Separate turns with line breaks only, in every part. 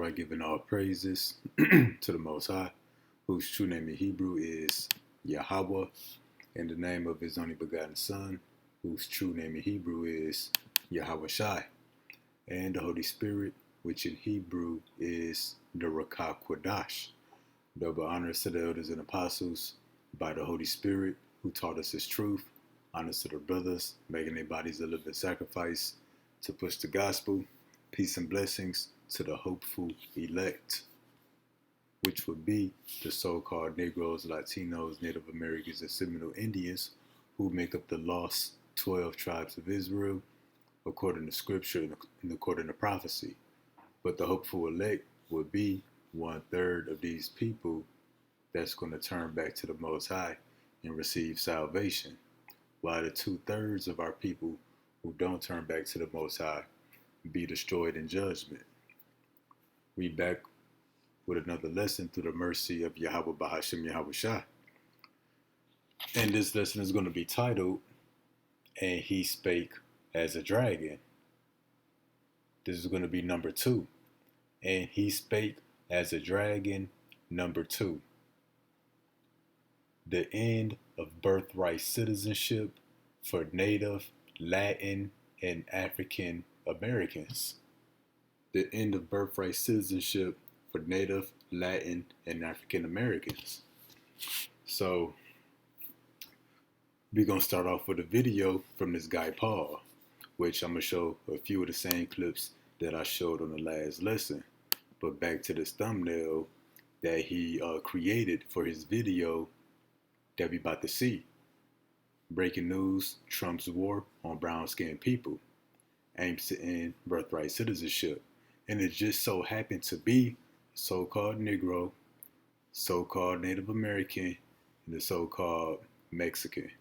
BirthRight giving all praises to the Most High, whose true name in Hebrew is Yahweh, and the name of his only begotten Son, whose true name in Hebrew is Yahweh Shai, and the Holy Spirit, which in Hebrew is the Rakah Quadash. Double honors to the elders and apostles by the Holy Spirit, who taught us his truth. Honors to the brothers, making their bodies a living sacrifice to push the gospel. Peace and blessings to the hopeful elect, which would be the so-called Negroes, Latinos, Native Americans, and Seminole Indians, who make up the lost 12 tribes of Israel, according to scripture and according to prophecy. But the hopeful elect would be 1/3 of these people that's going to turn back to the Most High and receive salvation, while the 2/3 of our people who don't turn back to the Most High be destroyed in judgment. We back with another lesson through the mercy of Yahweh Bahashim Yahweh Shah. And this lesson is going to be titled, And He Spake as a Dragon. This is going to be number 2. And He Spake as a Dragon, number 2. The end of birthright citizenship for Native, Latin, and African Americans. The end of birthright citizenship for Native, Latin, and African Americans. So, we're going to start off with a video from this guy, Paul, which I'm going to show a few of the same clips that I showed on the last lesson. But back to this thumbnail that he created for his video that we about to see. Breaking news, Trump's war on brown-skinned people aims to end birthright citizenship. And it just so happened to be so-called Negro, so-called Native American, and the so-called Mexican,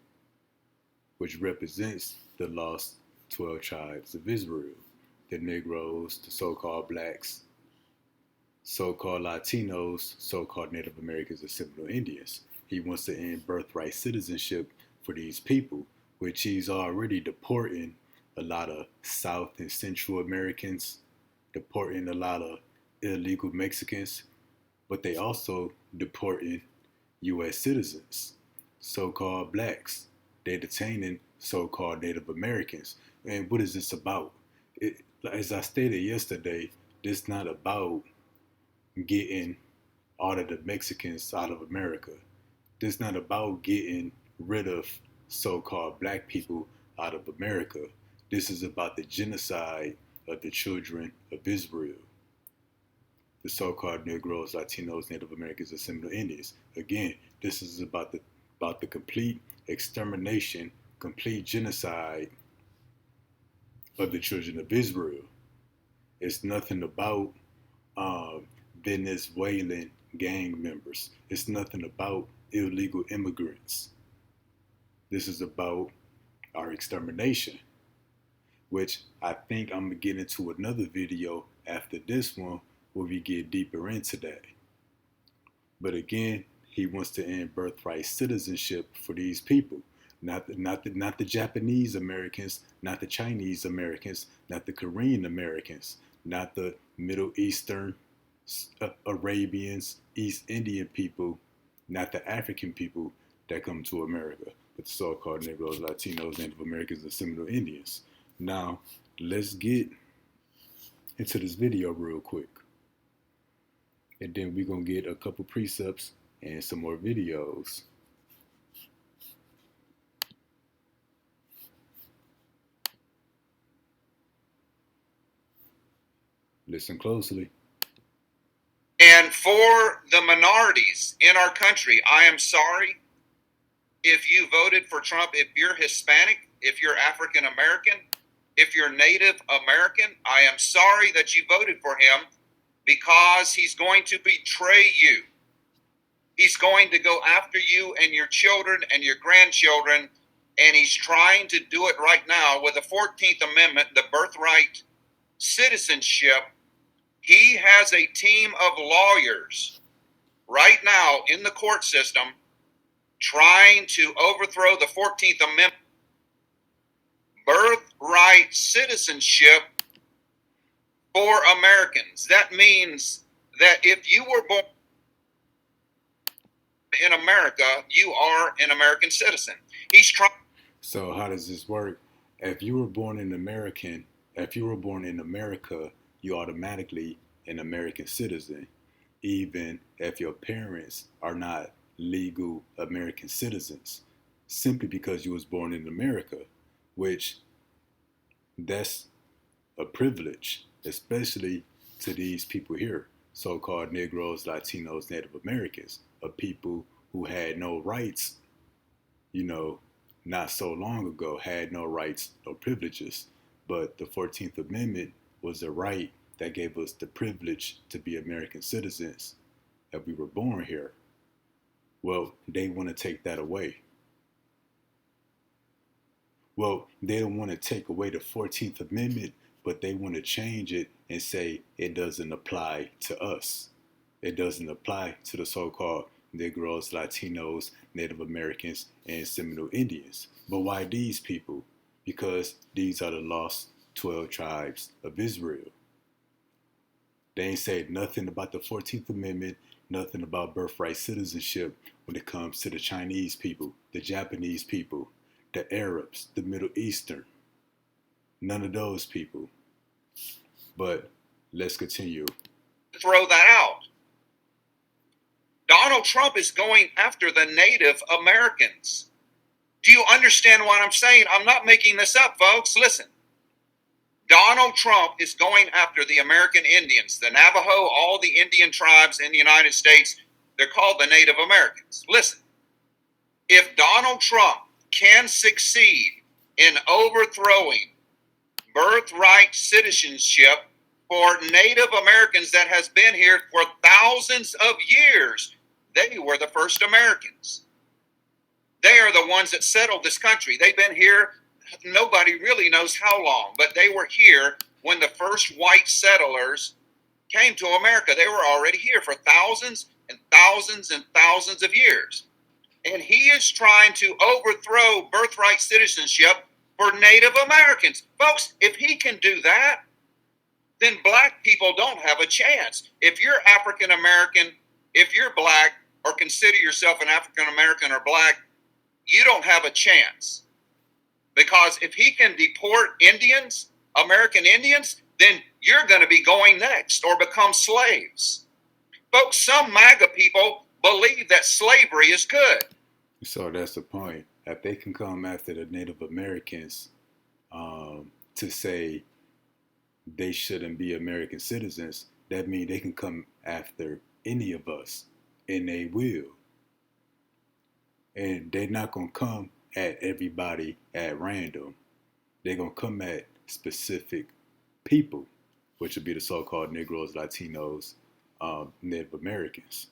which represents the lost 12 tribes of Israel. The Negroes, the so-called blacks, so-called Latinos, so-called Native Americans, and Seminole Indians. He wants to end birthright citizenship for these people, which he's already deporting a lot of South and Central Americans, deporting a lot of illegal Mexicans, but they also deporting U.S. citizens, so-called blacks. They're detaining so-called Native Americans. And what is this about? As I stated yesterday, this is not about getting all of the Mexicans out of America. This is not about getting rid of so-called black people out of America. This is about the genocide of the children of Israel, the so-called Negroes, Latinos, Native Americans, and Seminole Indians. Again, this is about the complete extermination, complete genocide of the children of Israel. It's nothing about Venezuelan gang members. It's nothing about illegal immigrants. This is about our extermination, which I think I'm going to get into another video after this one where we get deeper into that. But again, he wants to end birthright citizenship for these people. Not the Japanese Americans, not the Chinese Americans, not the Korean Americans, not the Middle Eastern, Arabians, East Indian people, not the African people that come to America, but the so-called Negroes, Latinos, Native Americans, and Seminole Indians. Now, let's get into this video real quick. And then we're going to get a couple precepts and some more videos. Listen closely.
And for the minorities in our country, I am sorry if you voted for Trump. If you're Hispanic, if you're African American, if you're Native American, I am sorry that you voted for him, because he's going to betray you. He's going to go after you and your children and your grandchildren, and he's trying to do it right now with the 14th Amendment, the birthright citizenship. He has a team of lawyers right now in the court system trying to overthrow the 14th Amendment. Birthright citizenship for Americans. That means that if you were born in America, you are an American citizen. He's trying.
So how does this work? If you were born in American, if you were born in America, you automatically an American citizen, even if your parents are not legal American citizens, simply because you was born in America, which that's a privilege, especially to these people here, so-called Negroes, Latinos, Native Americans, of people who had no rights, you know, not so long ago, had no rights, no privileges. But the 14th Amendment was a right that gave us the privilege to be American citizens if we were born here. Well, they want to take that away. Well, they don't want to take away the 14th Amendment, but they want to change it and say it doesn't apply to us. It doesn't apply to the so-called Negroes, Latinos, Native Americans, and Seminole Indians. But why these people? Because these are the lost 12 tribes of Israel. They ain't said nothing about the 14th Amendment, nothing about birthright citizenship when it comes to the Chinese people, the Japanese people, the Arabs, the Middle Eastern. None of those people. But let's continue.
Throw that out. Donald Trump is going after the Native Americans. Do you understand what I'm saying? I'm not making this up, folks. Listen. Donald Trump is going after the American Indians, the Navajo, all the Indian tribes in the United States. They're called the Native Americans. Listen, if Donald Trump can succeed in overthrowing birthright citizenship for Native Americans that has been here for thousands of years, they were the first Americans. They are the ones that settled this country. They've been here, nobody really knows how long, but they were here when the first white settlers came to America. They were already here for thousands and thousands and thousands of years. And he is trying to overthrow birthright citizenship for Native Americans. Folks, if he can do that, then black people don't have a chance. If you're African American, if you're black, or consider yourself an African American or black, you don't have a chance. Because if he can deport Indians, American Indians, then you're going to be going next or become slaves. Folks, some MAGA people believe that slavery is good.
So that's the point. If they can come after the Native Americans to say they shouldn't be American citizens, that means they can come after any of us, and they will. And they're not going to come at everybody at random. They're going to come at specific people, which would be the so-called Negroes, Latinos, Native Americans.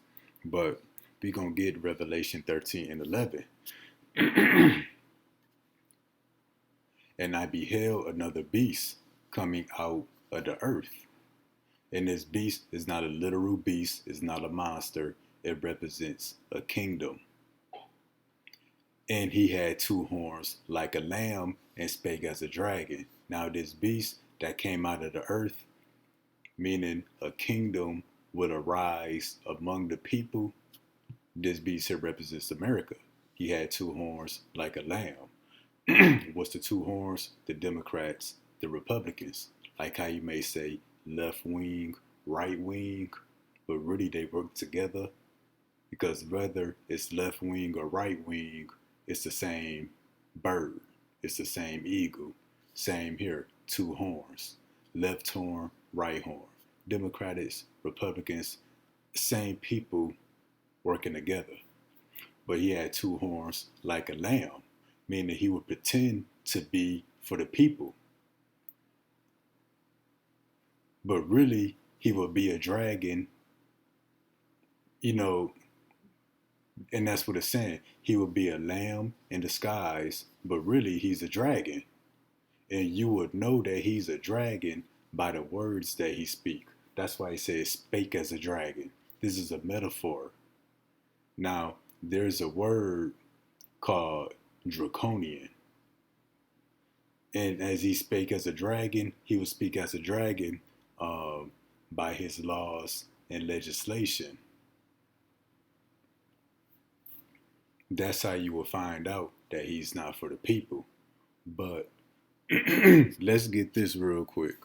But we're going to get Revelation 13 and 11. And I beheld another beast coming out of the earth. And this beast is not a literal beast, it's not a monster. It represents a kingdom. And he had two horns like a lamb and spake as a dragon. Now this beast that came out of the earth, meaning a kingdom would arise among the people. This beast here represents America. He had two horns like a lamb. What's the two horns? The Democrats, the Republicans. Like how you may say left wing, right wing, but really they work together, because whether it's left wing or right wing, it's the same bird. It's the same eagle. Same here, two horns. Left horn, right horn. Democrats, Republicans, same people working together. But he had two horns like a lamb, meaning he would pretend to be for the people. But really, he would be a dragon, and that's what it's saying. He would be a lamb in disguise, but really he's a dragon. And you would know that he's a dragon by the words that he speaks. That's why he says, spake as a dragon. This is a metaphor. Now, there's a word called draconian. And as he spake as a dragon, he would speak as a dragon. um, by his laws and legislation. That's how you will find out that he's not for the people. But let's get this real quick.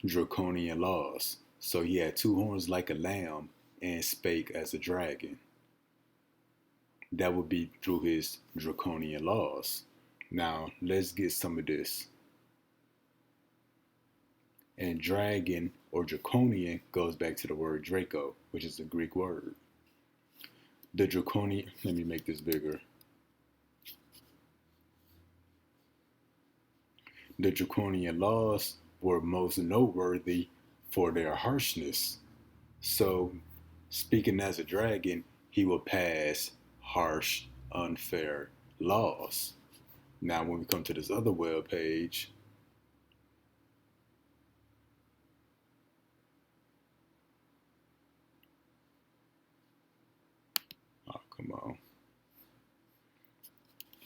Draconian laws. So he had two horns like a lamb and spake as a dragon. That would be through his draconian laws. Now, let's get some of this. And dragon or draconian goes back to the word Draco, which is a Greek word. The draconian, let me make this bigger. The draconian laws were most noteworthy for their harshness. So, speaking as a dragon, he will pass harsh, unfair laws. Now, when we come to this other web page, oh, come on,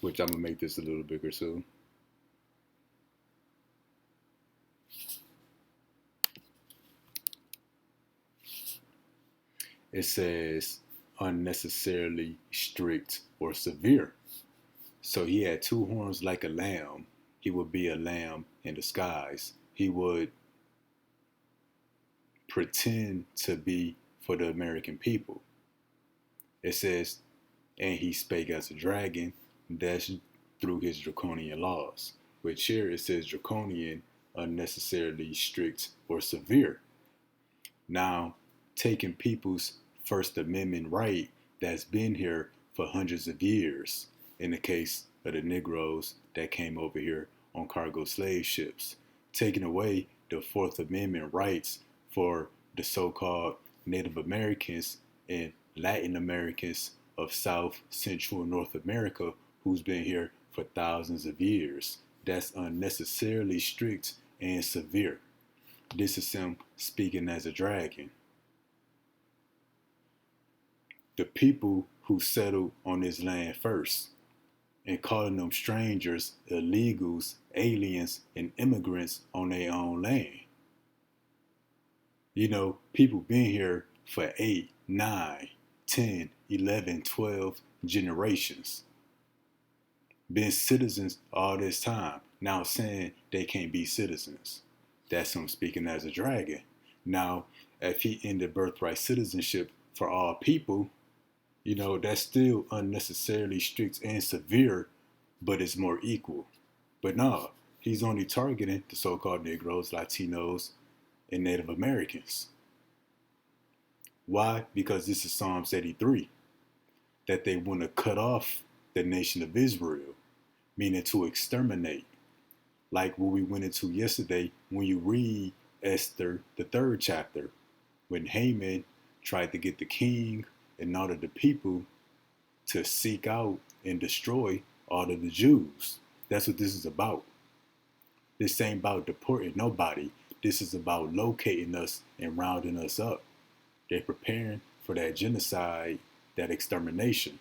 which I'm gonna make this a little bigger too. It says unnecessarily strict or severe. So he had two horns like a lamb. He would be a lamb in disguise. He would pretend to be for the American people. It says, and he spake as a dragon. That's through his draconian laws. Which here it says draconian, unnecessarily strict or severe. Now, taking people's First Amendment right that's been here for hundreds of years, in the case of the Negroes that came over here on cargo slave ships, taking away the Fourth Amendment rights for the so-called Native Americans and Latin Americans of South, Central, and North America who's been here for thousands of years. That's unnecessarily strict and severe. This is him speaking as a dragon. The people who settled on this land first and calling them strangers, illegals, aliens, and immigrants on their own land. You know, people been here for 8, 9, 10, 11, 12 generations. Been citizens all this time. Now saying they can't be citizens. That's him speaking as a dragon. Now, if he ended birthright citizenship for all people, you know, that's still unnecessarily strict and severe, but it's more equal. But no, he's only targeting the so-called Negroes, Latinos, and Native Americans. Why? Because this is Psalms 83, that they want to cut off the nation of Israel, meaning to exterminate. Like what we went into yesterday when you read Esther, the third chapter, when Haman tried to get the king and all of the people to seek out and destroy all of the Jews. That's what this is about. This ain't about deporting nobody. This is about locating us and rounding us up. They're preparing for that genocide, that extermination.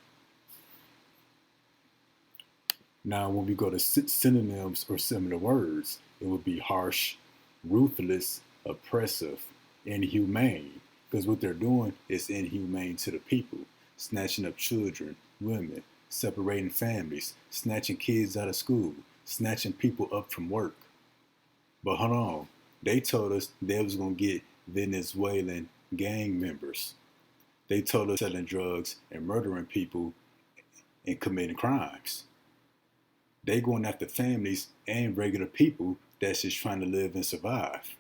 Now, when we go to synonyms or similar words, it would be harsh, ruthless, oppressive, inhumane. Because what they're doing is inhumane to the people, snatching up children, women, separating families, snatching kids out of school, snatching people up from work. But hold on, they told us they was going to get Venezuelan gang members. They told us selling drugs and murdering people and committing crimes. They going after families and regular people that's just trying to live and survive.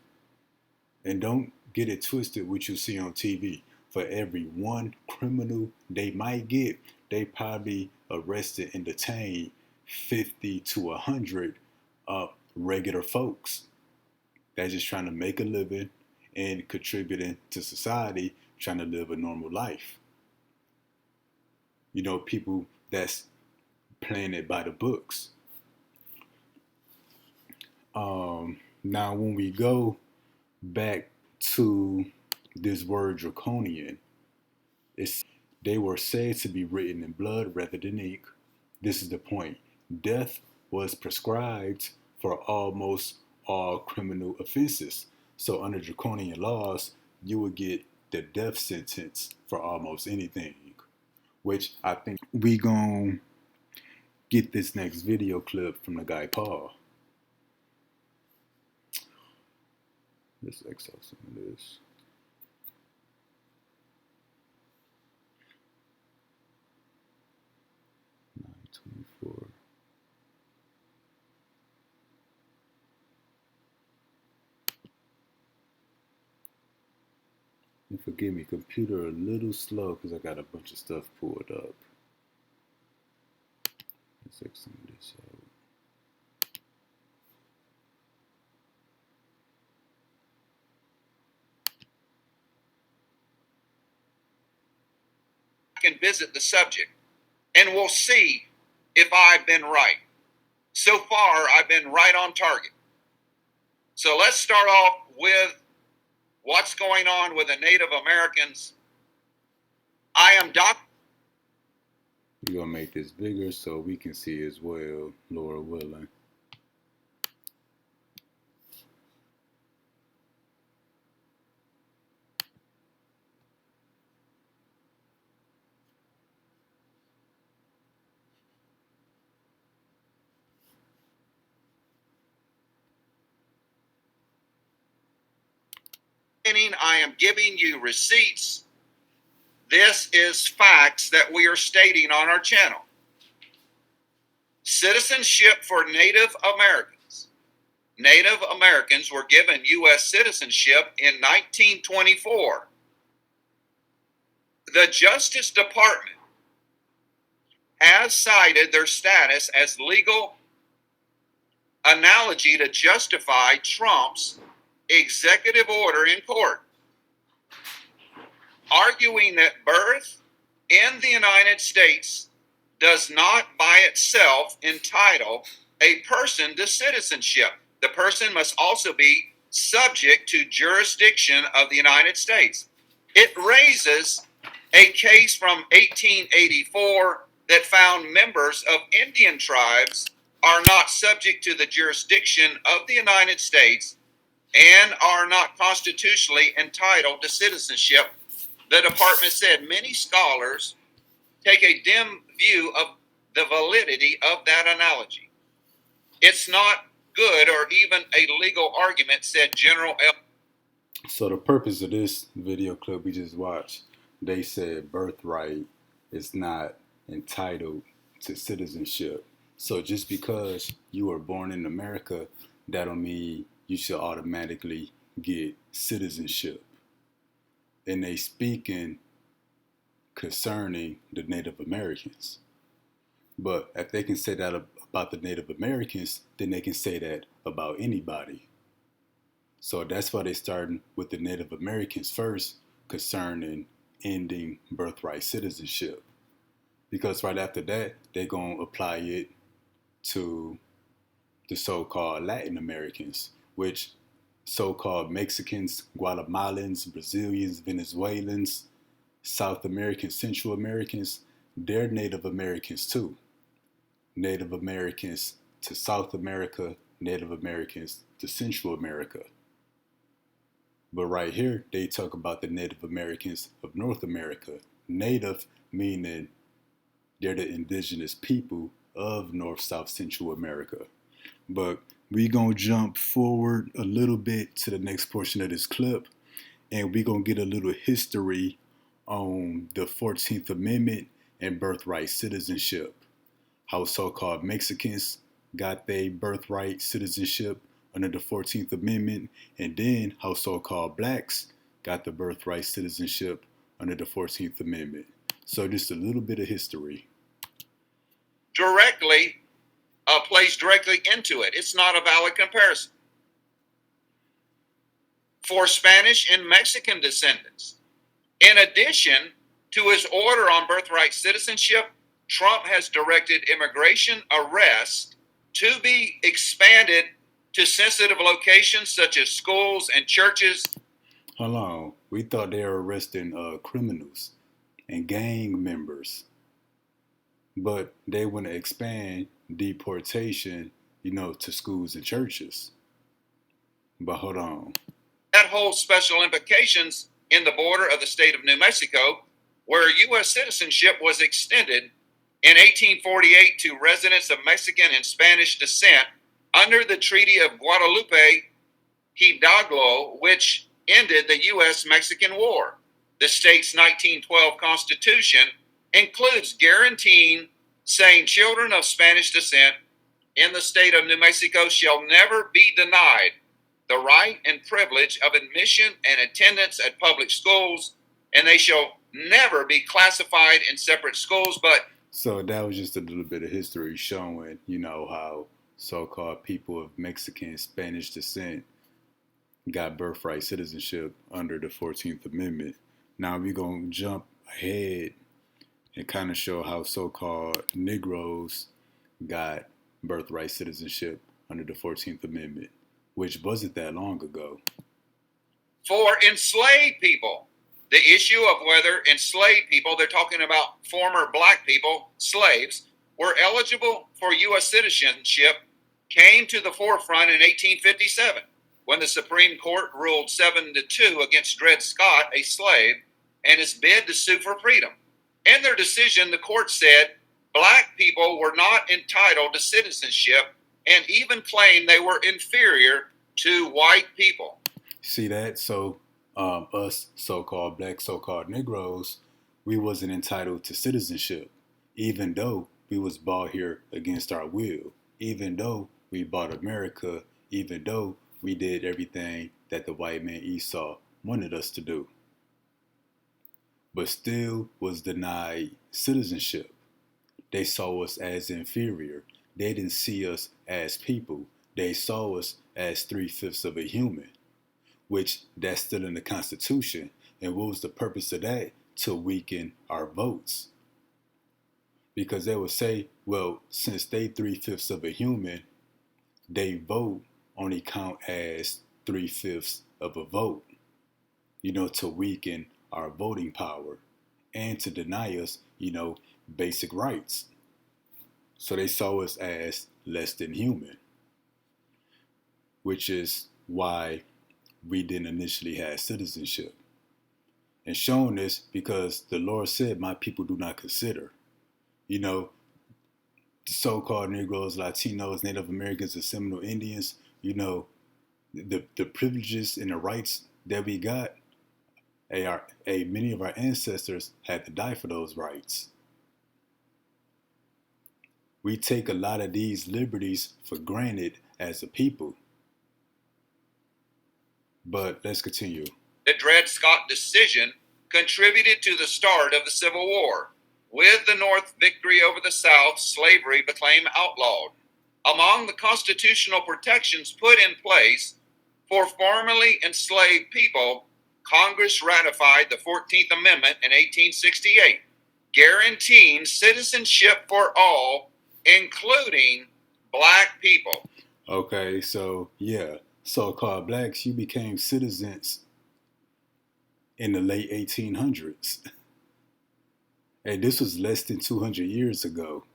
And don't get it twisted what you see on TV. For every one criminal they might get, they probably arrested and detained 50 to 100 regular folks that's just trying to make a living and contributing to society, trying to live a normal life. You know, people that's playing it by the books. Now, when we go back to this word draconian, they were said to be written in blood rather than ink. This is the point. death was prescribed for almost all criminal offenses. So under draconian laws, you would get the death sentence for almost anything, which I think we gonna get this next video clip from the guy Paul. Let's exile some of this. And forgive me, computer a little slow because I got a bunch of stuff pulled up. Let's check some of this out.
Can visit the subject and we'll see if I've been right. So far, I've been right on target. So let's start off with what's going on with the Native Americans. I am
We're going to make this bigger so we can see as well, Laura willing.
I am giving you receipts. This is facts that we are stating on our channel. Citizenship for Native Americans. Native Americans were given U.S. citizenship in 1924. The Justice Department has cited their status as legal analogy to justify Trump's executive order in court, arguing that birth in the United States does not by itself entitle a person to citizenship. The person must also be subject to jurisdiction of the United States. It raises a case from 1884 that found members of Indian tribes are not subject to the jurisdiction of the United States and are not constitutionally entitled to citizenship. The department said many scholars take a dim view of the validity of that analogy. It's not good or even a legal argument, said General L.
So the purpose of this video clip we just watched, they said birthright is not entitled to citizenship. So just because you were born in America, that don't mean you should automatically get citizenship. And they speaking concerning the Native Americans. But if they can say that about the Native Americans, then they can say that about anybody. So that's why they starting with the Native Americans first concerning ending birthright citizenship. Because right after that, they're going to apply it to the so-called Latin Americans, which so-called Mexicans, Guatemalans, Brazilians, Venezuelans, South Americans, Central Americans, they're Native Americans too. Native Americans to South America, Native Americans to Central America. But right here, they talk about the Native Americans of North America. Native meaning they're the indigenous people of North, South, Central America. But we gonna jump forward a little bit to the next portion of this clip, and we gonna get a little history on the 14th Amendment and birthright citizenship. How so-called Mexicans got their birthright citizenship under the 14th Amendment, and then how so-called blacks got the birthright citizenship under the 14th Amendment. So just a little bit of history.
Directly plays directly into it. It's not a valid comparison. For Spanish and Mexican descendants, in addition to his order on birthright citizenship, Trump has directed immigration arrests to be expanded to sensitive locations such as schools and churches.
Hold on. We thought they were arresting criminals and gang members. but they want to expand deportation, to schools and churches. But hold on.
That holds special implications in the border of the state of New Mexico, where U.S. citizenship was extended in 1848 to residents of Mexican and Spanish descent under the Treaty of Guadalupe Hidalgo, which ended the U.S.-Mexican War. The state's 1912 Constitution includes guaranteeing saying children of Spanish descent in the state of New Mexico shall never be denied the right and privilege of admission and attendance at public schools, and they shall never be classified in separate schools. But
so that was just a little bit of history showing, how so-called people of Mexican Spanish descent got birthright citizenship under the 14th Amendment. Now we're going to jump ahead and kind of show how so-called Negroes got birthright citizenship under the 14th Amendment, which wasn't that long ago.
For enslaved people, the issue of whether enslaved people, they're talking about former black people, slaves, were eligible for U.S. citizenship came to the forefront in 1857 when the Supreme Court ruled 7-2 against Dred Scott, a slave, and his bid to sue for freedom. In their decision, the court said black people were not entitled to citizenship and even claimed they were inferior to white people.
See that? So us so-called black, so-called Negroes, we wasn't entitled to citizenship, even though we was brought here against our will, even though we bought America, even though we did everything that the white man Esau wanted us to do, but still was denied citizenship. They saw us as inferior. They didn't see us as people. They saw us as 3/5 of a human, which that's still in the Constitution. And what was the purpose of that? To weaken our votes. Because they would say, well, since they 3/5 of a human, they vote only count as 3/5 of a vote, to weaken our voting power and to deny us, basic rights. So they saw us as less than human, which is why we didn't initially have citizenship. And showing this because the Lord said, my people do not consider. So-called Negroes, Latinos, Native Americans, and Seminole Indians, the privileges and the rights that we got, many of our ancestors had to die for those rights. We take a lot of these liberties for granted as a people. But let's continue.
The Dred Scott decision contributed to the start of the Civil War. With the North victory over the South, slavery became outlawed. Among the constitutional protections put in place for formerly enslaved people, Congress ratified the 14th Amendment in 1868, guaranteeing citizenship for all, including black people.
Okay, so yeah, so-called blacks, you became citizens in the late 1800s. And this was less than 200 years ago.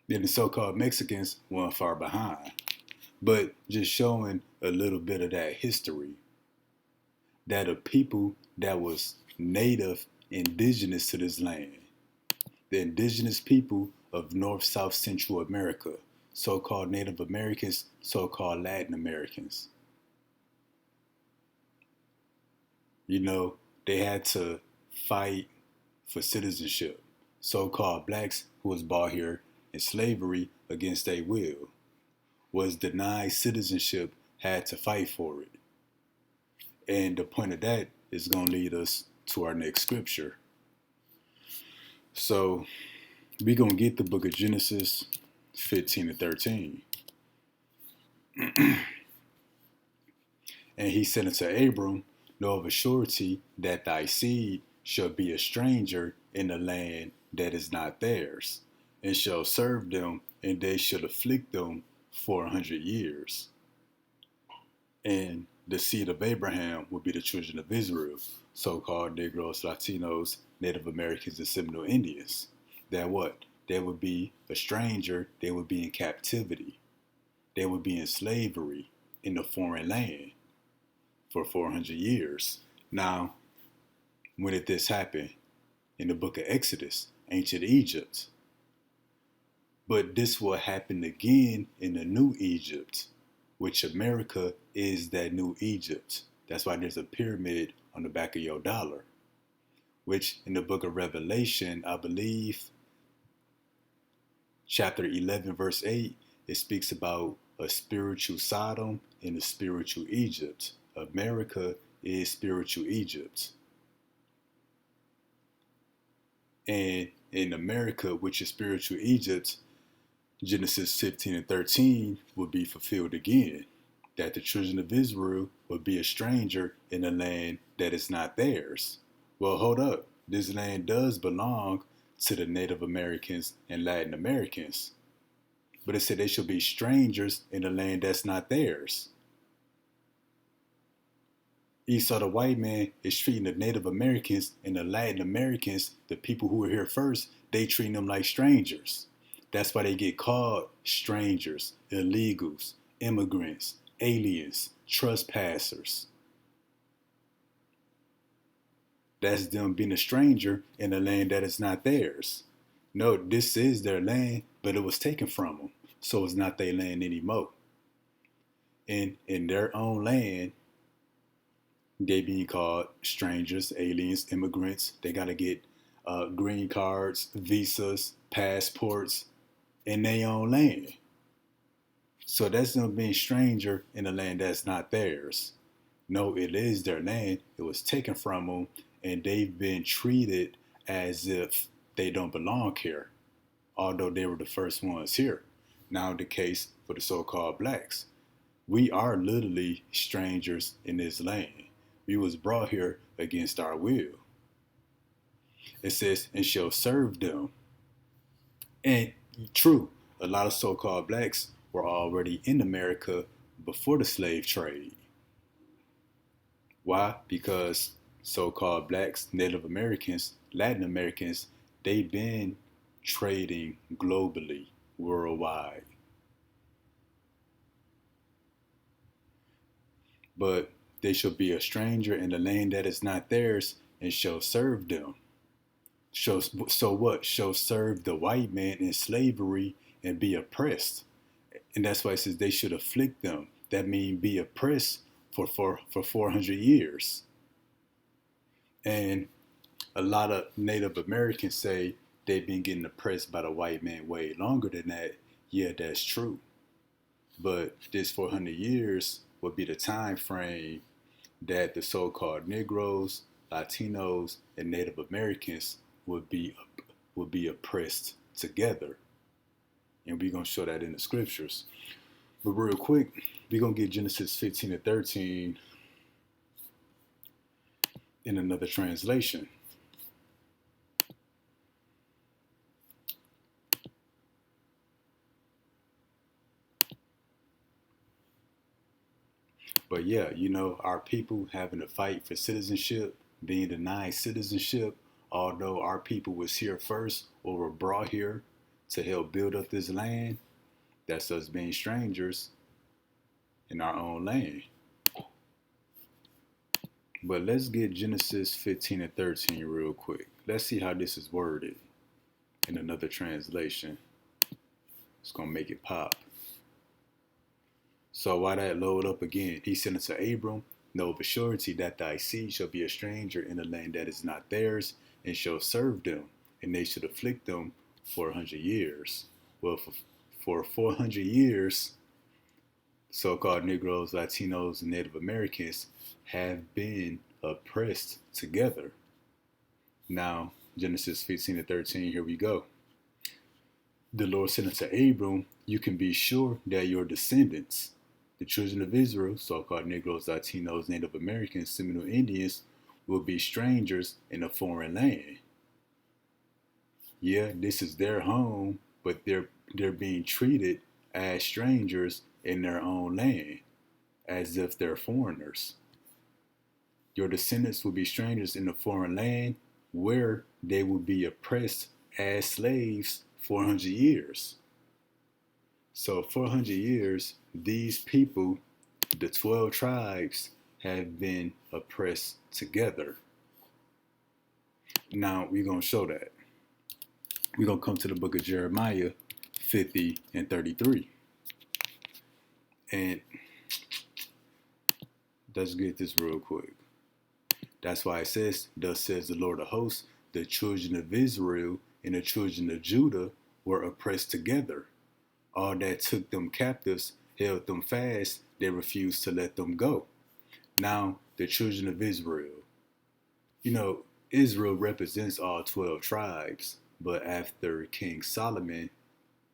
Then the so-called Mexicans weren't far behind. But just showing a little bit of that history, that a people that was native, indigenous to this land, the indigenous people of North, South, Central America, so-called Native Americans, so-called Latin Americans. They had to fight for citizenship. So-called blacks who was brought here in slavery against their will, was denied citizenship, had to fight for it. And the point of that is going to lead us to our next scripture. So we're going to get the book of Genesis 15-13. And he said unto Abram, know of a surety that thy seed shall be a stranger in the land that is not theirs, and shall serve them, and they shall afflict them 400 years. And the seed of Abraham will be the children of Israel, so-called Negroes, Latinos, Native Americans, and Seminole Indians. that what? They would be a stranger, they would be in captivity, they would be in slavery in a foreign land for 400 years. Now, when did this happen? In the book of Exodus, ancient Egypt. But this will happen again in the new Egypt, which America is that new Egypt. That's why there's a pyramid on the back of your dollar, which in the book of Revelation, I believe, chapter 11, verse 8, it speaks about a spiritual Sodom and a spiritual Egypt. America is spiritual Egypt. And in America, which is spiritual Egypt, Genesis 15 and 13 will be fulfilled again, that the children of Israel will be a stranger in a land that is not theirs. Well, hold up. This land does belong to the Native Americans and Latin Americans. But it said they shall be strangers in a land that's not theirs. Esau, the white man, is treating the Native Americans and the Latin Americans, the people who were here first, they treat them like strangers. That's why they get called strangers, illegals, immigrants, aliens, trespassers. That's them being a stranger in a land that is not theirs. No, this is their land, but it was taken from them. So it's not their land anymore. And in their own land, they being called strangers, aliens, immigrants. They got to get green cards, visas, passports in their own land. So that's them being stranger in a land that's not theirs. No, it is their land. It was taken from them, and they've been treated as if they don't belong here, although they were the first ones here. Now the case for the so-called blacks. We are literally strangers in this land. We was brought here against our will. It says, and shall serve them. And true, a lot of so-called blacks were already in America before the slave trade. Why? Because so-called blacks, Native Americans, Latin Americans, they've been trading globally, worldwide. But they shall be a stranger in the land that is not theirs, and shall serve them. So what? Shall serve the white man in slavery and be oppressed. And that's why it says they should afflict them. That means be oppressed for 400 years. And a lot of Native Americans say they've been getting oppressed by the white man way longer than that. Yeah, that's true. But this 400 years would be the time frame that the so-called Negroes, Latinos, and Native Americans would be oppressed together. And we're going to show that in the scriptures. But real quick, we're going to get Genesis 15 and 13 in another translation. But yeah, you know, our people having to fight for citizenship, being denied citizenship, although our people was here first or were brought here to help build up this land, that's us being strangers in our own land. But let's get Genesis 15 and 13 real quick. Let's see how this is worded in another translation. It's going to make it pop. So while that load up again, he said unto Abram, know of a surety that thy seed shall be a stranger in a land that is not theirs, and shall serve them, and they should afflict them 400 years. Well, for 400 years, so-called Negroes, Latinos, and Native Americans have been oppressed together. Now, Genesis 15 and 13, here we go. The Lord said unto Abram, you can be sure that your descendants, the children of Israel, so-called Negroes, Latinos, Native Americans, Seminole Indians, will be strangers in a foreign land. Yeah, this is their home, but they're being treated as strangers in their own land, as if they're foreigners. Your descendants will be strangers in a foreign land where they will be oppressed as slaves 400 years. So 400 years, these people, the 12 tribes, have been oppressed together. Now we're going to show that. We're going to come to the book of Jeremiah 50 and 33. And let's get this real quick. That's why it says, thus says the Lord of hosts, the children of Israel and the children of Judah were oppressed together. All that took them captives held them fast. They refused to let them go. Now, the children of Israel. Israel represents all 12 tribes, but after King Solomon,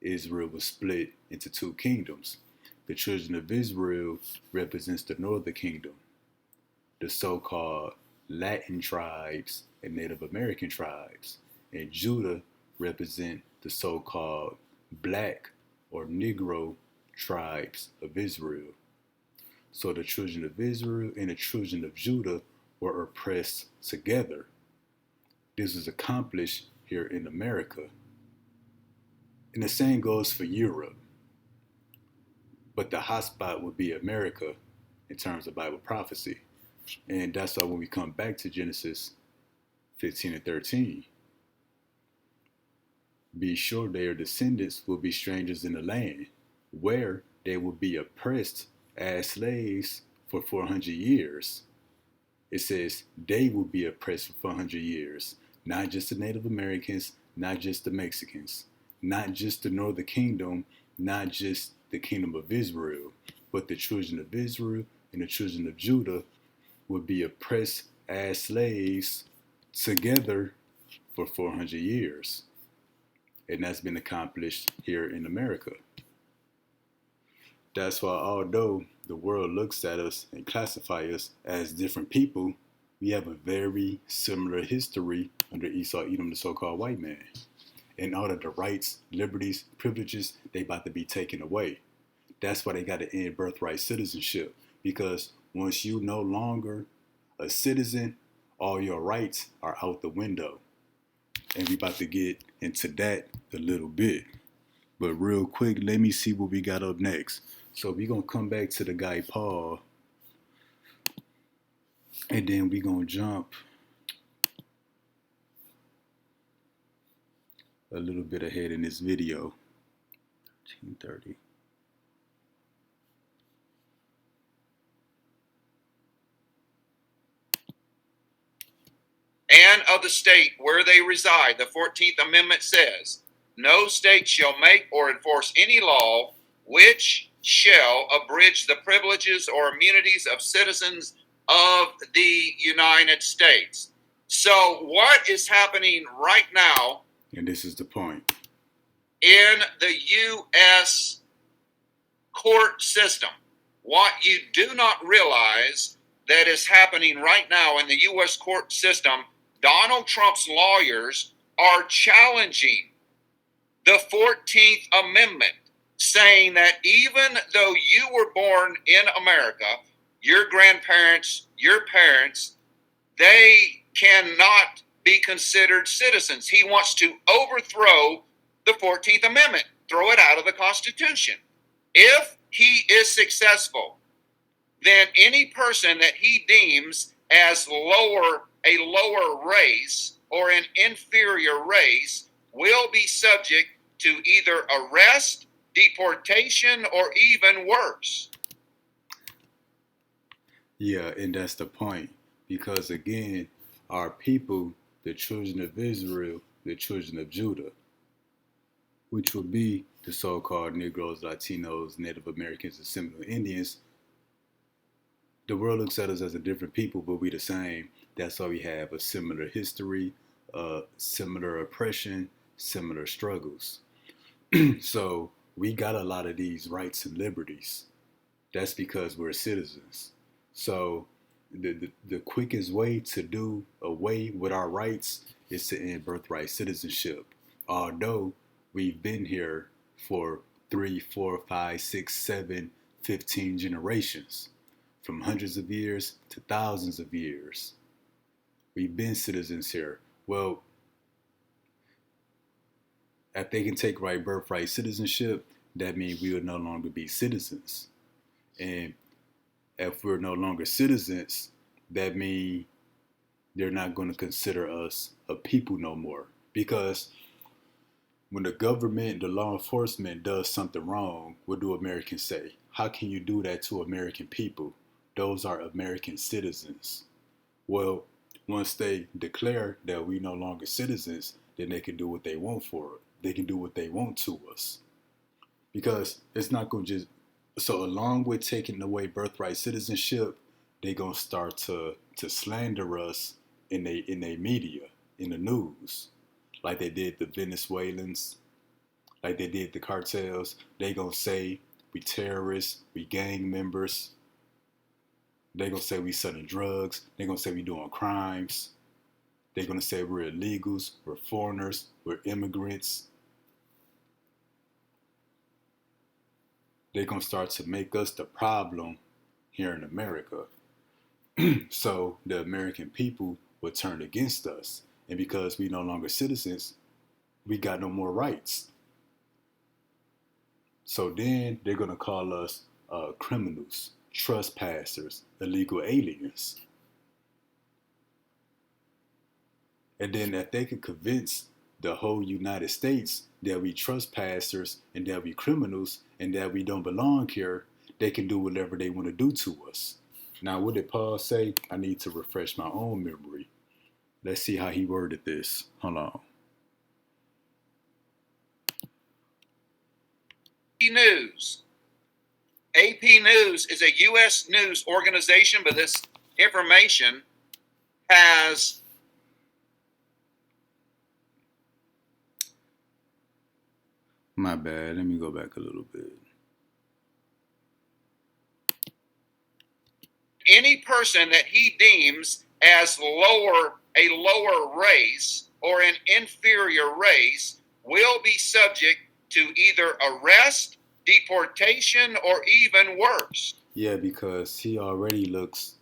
Israel was split into two kingdoms. The children of Israel represents the northern kingdom, the so-called Latin tribes and Native American tribes, and Judah represent the so-called black or Negro tribes of Israel. So the children of Israel and the children of Judah were oppressed together. This was accomplished here in America. And the same goes for Europe. But the hotspot would be America in terms of Bible prophecy. And that's why when we come back to Genesis 15 and 13, be sure their descendants will be strangers in the land, where they will be oppressed as slaves for 400 years. It says they will be oppressed for 400 years. Not just the Native Americans, not just the Mexicans, not just the Northern Kingdom, not just the Kingdom of Israel, but the children of Israel and the children of Judah would be oppressed as slaves together for 400 years. And that's been accomplished here in America. That's why although the world looks at us and classifies us as different people, we have a very similar history under Esau, Edom, the so-called white man. And all of the rights, liberties, privileges, they about to be taken away. That's why they got to end birthright citizenship. Because once you no longer a citizen, all your rights are out the window. And we about to get into that a little bit. But real quick, let me see what we got up next. So we're going to come back to the guy Paul. And then we're going to jump a little bit ahead in this video. 13:30.
And of the state where they reside, the 14th Amendment says, no state shall make or enforce any law which shall abridge the privileges or immunities of citizens of the United States. So what is happening right now?
And this is the point.
In the U.S. court system, what you do not realize that is happening right now in the U.S. court system, Donald Trump's lawyers are challenging the 14th Amendment, saying that even though you were born in America, your grandparents, your parents, they cannot be considered citizens. He wants to overthrow the 14th Amendment, throw it out of the Constitution. If he is successful, then any person that he deems as a lower race or an inferior race will be subject to either arrest, deportation, or even worse.
Yeah, and that's the point. Because again, our people, the children of Israel, the children of Judah, which would be the so-called Negroes, Latinos, Native Americans, and Seminole Indians, the world looks at us as a different people, but we the same. That's why we have a similar history, similar oppression, similar struggles. So we got a lot of these rights and liberties. That's because we're citizens. So the quickest way to do away with our rights is to end birthright citizenship. Although we've been here for 3, 4, 5, 6, 7, 15 generations, from hundreds of years to thousands of years. We've been citizens here. Well, if they can take right birthright citizenship, that means we will no longer be citizens. And if we're no longer citizens, that means they're not going to consider us a people no more. Because when the government, the law enforcement does something wrong, what do Americans say? How can you do that to American people? Those are American citizens. Well, once they declare that we no longer citizens, then they can do what they want for it. They can do what they want to us. Because it's not going to just, so along with taking away birthright citizenship, they're going to start to slander us in their media, in the news, like they did the Venezuelans, like they did the cartels. They gonna say we terrorists, we gang members. They gonna say we selling drugs. They gonna say we doing crimes. They gonna say we're illegals, we're foreigners, we're immigrants. They gonna start to make us the problem here in America. So the American people will turn against us, and because we no longer citizens, we got no more rights. So then they're going to call us criminals, trespassers, illegal aliens. And then if they can convince the whole United States that we trespassers and that we criminals and that we don't belong here, they can do whatever they want to do to us. Now, what did Paul say? I need to refresh my own memory. Let's see how he worded this. Hold on.
News. AP News is a U.S. news organization, but this information has
My bad. Let me go back a little bit.
any person that he deems as a lower race or an inferior race will be subject to either arrest, deportation, or even worse.
Yeah, because he already looks,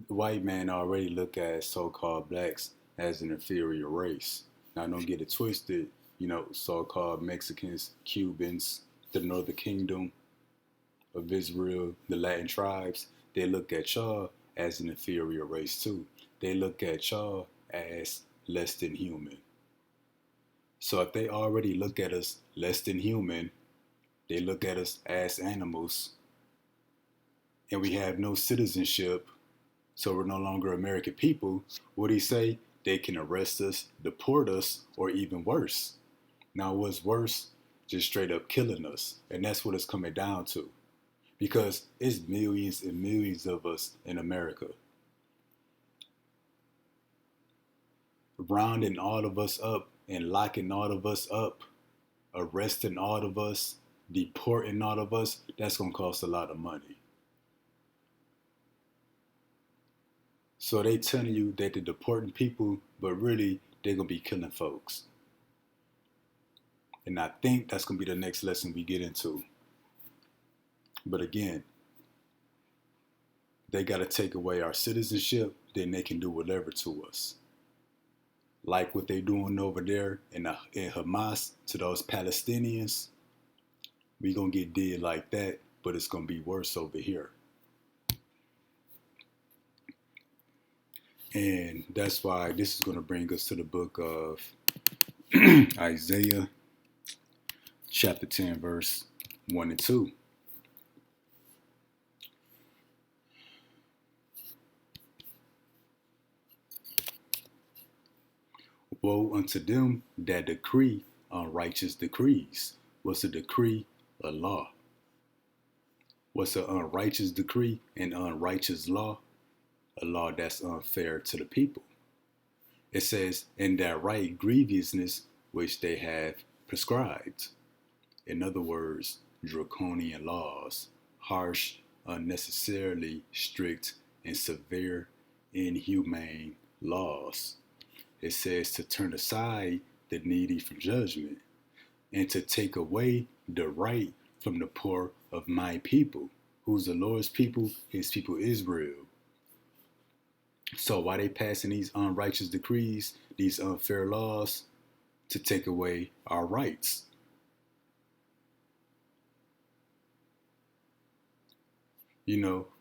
white man already look at so-called blacks as an inferior race. Now, don't get it twisted. You know, so-called Mexicans, Cubans, the Northern Kingdom of Israel, the Latin tribes, they look at y'all as an inferior race too. They look at y'all as less than human. So if they already look at us less than human, they look at us as animals, and we have no citizenship, so we're no longer American people, what do he say? They can arrest us, deport us, or even worse. Now, what's worse? Just straight up killing us. And that's what it's coming down to. Because it's millions and millions of us in America. Rounding all of us up and locking all of us up, arresting all of us, deporting all of us, that's going to cost a lot of money. So they telling you that they're deporting people, but really they're going to be killing folks. And I think that's going to be the next lesson we get into. But again, they got to take away our citizenship, then they can do whatever to us. Like what they doing over there in Hamas to those Palestinians, we going to get did like that, but it's going to be worse over here. And that's why this is going to bring us to the book of Isaiah, chapter 10, verse 1 and 2. Woe unto them that decree unrighteous decrees. What's a decree? A law. What's an unrighteous decree? An unrighteous law? A law that's unfair to the people. It says, in that right grievousness which they have prescribed. In other words, draconian laws, harsh, unnecessarily strict, and severe, inhumane laws. It says to turn aside the needy from judgment, and to take away the right from the poor of my people. Who's the Lord's people? His people Israel. So why they passing these unrighteous decrees, these unfair laws? to take away our rights.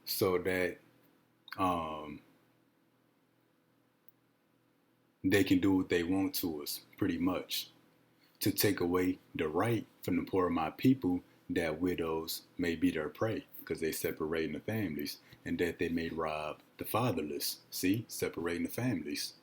So that they can do what they want to us, pretty much. To take away the right from the poor of my people that widows may be their prey because they separating the families, and that they may rob the fatherless. See, separating the families.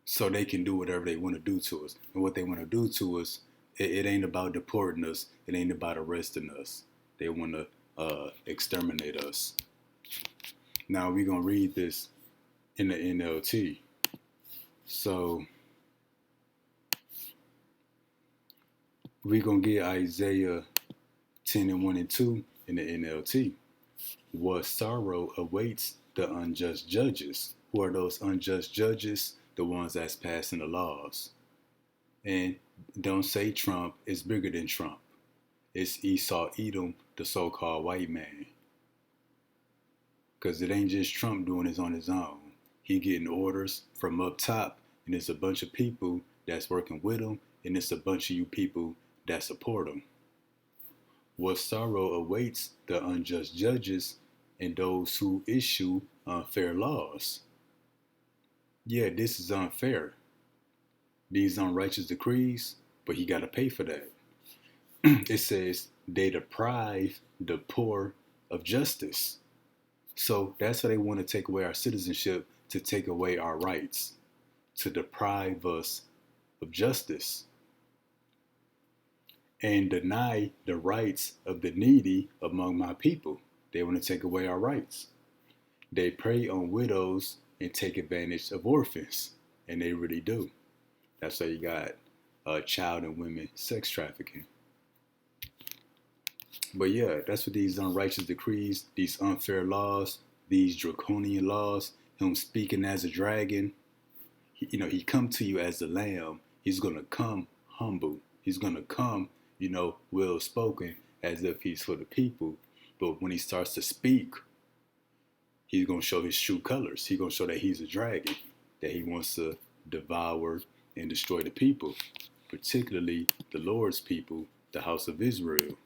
So they can do whatever they want to do to us. And what they want to do to us, it ain't about deporting us. It ain't about arresting us. They want to exterminate us. Now we're going to read this in the NLT. So we're going to get Isaiah 10 and 1 and 2 in the NLT. What sorrow awaits the unjust judges? Who are those unjust judges? The ones that's passing the laws. And don't say Trump is bigger than Trump. It's Esau Edom, the so-called white man. Because it ain't just Trump doing this on his own. He getting orders from up top, and it's a bunch of people that's working with him, and it's a bunch of you people that support him. What sorrow awaits the unjust judges and those who issue unfair laws. Yeah, this is unfair. These unrighteous decrees, but he got to pay for that. It says they deprive the poor of justice. So that's how they want to take away our citizenship, to take away our rights, to deprive us of justice, and deny the rights of the needy among my people. They want to take away our rights. They prey on widows and take advantage of orphans, and they really do. That's why you got child and women sex trafficking. But yeah, that's what these unrighteous decrees, these unfair laws, these draconian laws, him speaking as a dragon. He come to you as a lamb. He's going to come humble. He's going to come, well spoken, as if he's for the people. But when he starts to speak, he's going to show his true colors. He's going to show that he's a dragon, that he wants to devour and destroy the people, particularly the Lord's people, the house of Israel.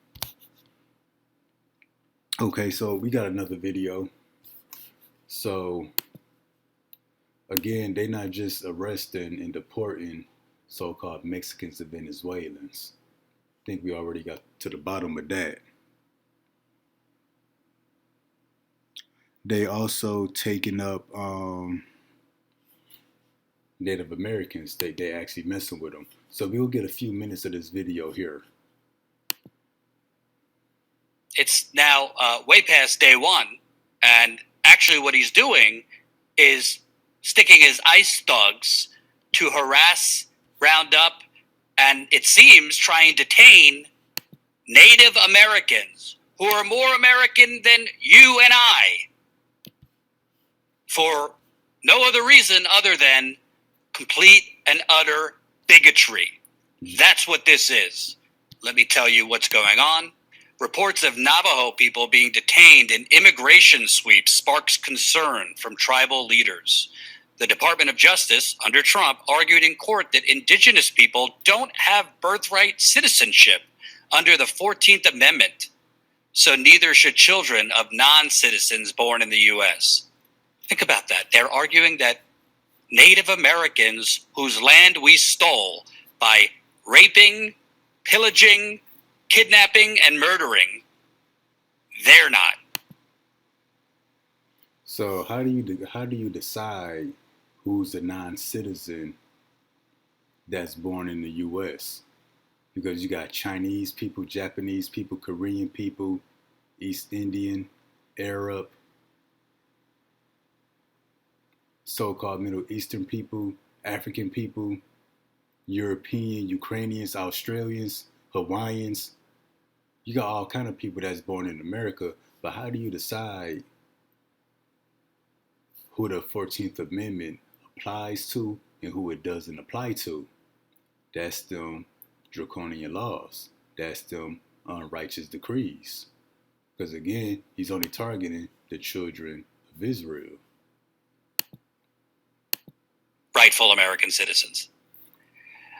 Okay, so we got another video. So again, they not just arresting and deporting so-called Mexicans and Venezuelans. I think we already got to the bottom of that. They also taking up Native Americans. They actually messing with them. So we'll get a few minutes of this video here.
It's now way past day one, and actually what he's doing is sticking his ICE thugs to harass, round up, and it seems try and detain Native Americans who are more American than you and I, for no other reason other than complete and utter bigotry. That's what this is. Let me tell you what's going on. Reports of Navajo people being detained in immigration sweeps sparks concern from tribal leaders. The Department of Justice, under Trump, argued in court that indigenous people don't have birthright citizenship under the 14th Amendment, so neither should children of non-citizens born in the U.S. Think about that. They're arguing that Native Americans whose land we stole by raping, pillaging, kidnapping, and murdering, they're not.
So how do you decide who's a non-citizen that's born in the U.S.? Because you got Chinese people, Japanese people, Korean people, East Indian, Arab, so-called Middle Eastern people, African people, European, Ukrainians, Australians, Hawaiians. You got all kind of people that's born in America, but how do you decide who the 14th Amendment applies to and who it doesn't apply to? That's them draconian laws. That's them unrighteous decrees. Because again, he's only targeting the children of Israel.
rightful American citizens.